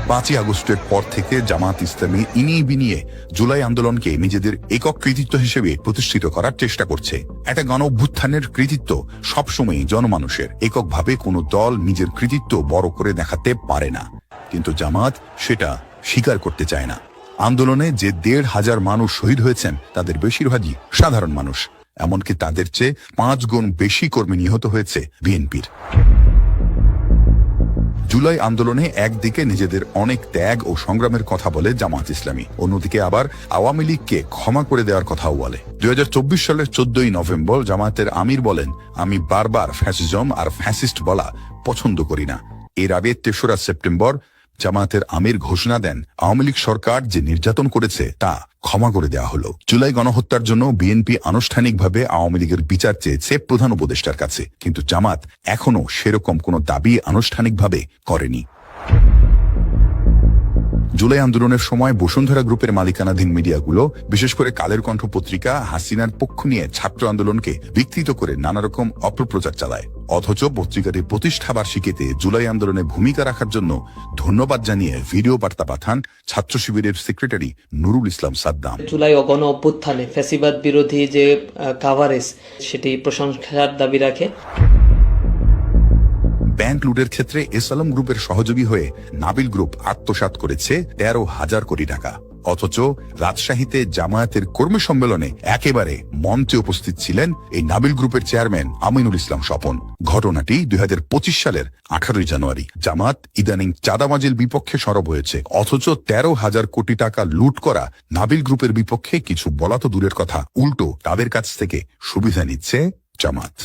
5ই আগস্টের পর থেকে জামাত ইসলামী ইনিয়ে বিনিয়ে জুলাই আন্দোলনকে নিজেদের একক কৃতিত্ব হিসেবে প্রতিষ্ঠিত করার চেষ্টা করছে। একটা গণ অভ্যুত্থানের কৃতিত্ব সবসময় জনমানুষের, এককভাবে কোনো দল নিজের কৃতিত্ব বড় করে দেখাতে পারে না। কিন্তু জামাত সেটা স্বীকার করতে চায় না। আন্দোলনে যে 1,500 মানুষ শহীদ হয়েছেন তাদের বেশিরভাগই সাধারণ মানুষ, এমনকি তাদের চেয়ে 5 গুণ বেশি কর্মী নিহত হয়েছে বিএনপির। জুলাই আন্দোলনে একদিকে নিজেদের অনেক ত্যাগ ও সংগ্রামের কথা বলে জামাত ইসলামী, অন্যদিকে আবার আওয়ামী লীগকে ক্ষমা করে দেওয়ার কথাও বলে। 2024 সালের 14ই নভেম্বর জামাতের আমির বলেন, আমি বারবার ফ্যাসিজম আর ফ্যাসিস্ট বলা পছন্দ করি না। এর আগে 3রা সেপ্টেম্বর জামাতের আমির ঘোষণা দেন, আওয়ামী লীগ সরকার যে নির্যাতন করেছে তা ক্ষমা করে দেওয়া হলো। জুলাই গণহত্যার জন্য বিএনপি আনুষ্ঠানিকভাবে আওয়ামী লীগের বিচার চেয়েছে প্রধান উপদেষ্টার কাছে, কিন্তু জামাত এখনো সেরকম কোনো দাবি আনুষ্ঠানিকভাবে করেনি। জুলাই আন্দোলনের সময় বসুন্ধরা গ্রুপের মালিকানাধীন মিডিয়াগুলো, বিশেষ করে কালের কণ্ঠ পত্রিকা, হাসিনার পক্ষ নিয়ে ছাত্র আন্দোলনকে বিকৃত করে নানা রকম অপপ্রচার চালায়। অথচ পত্রিকাটির প্রতিষ্ঠা বার্ষিকীতে জুলাই আন্দোলনে ভূমিকা রাখার জন্য ধন্যবাদ জানিয়ে ভিডিও বার্তা পাঠান ছাত্র শিবিরের সেক্রেটারি নুরুল ইসলাম সাদ্দাম। জুলাই গণ অভ্যুত্থানে ফ্যাসিবাদ বিরোধী যে কাভারেজ, সেটি প্রশংসার দাবি রাখে। ব্যাংক লুটের ক্ষেত্রে এস আলম গ্রুপের সহযোগী হয়ে নাবিল গ্রুপ আত্মসাৎ করেছে 13,000 কোটি টাকা। অথচ রাজশাহীতে জামায়াতের কর্মী সম্মেলনে একেবারে মঞ্চে উপস্থিত ছিলেন এই নাবিল গ্রুপের চেয়ারম্যান আমিনুল ইসলাম স্বপন। ঘটনাটি 2025 সালের 18ই জানুয়ারি। জামাত ইদানিং চাঁদাবাজির বিপক্ষে সরব হয়েছে, অথচ 13,000 কোটি টাকা লুট করা নাবিল গ্রুপের বিপক্ষে কিছু বলা তো দূরের কথা, উল্টো তাদের কাছ থেকে সুবিধা নিচ্ছে জামাত।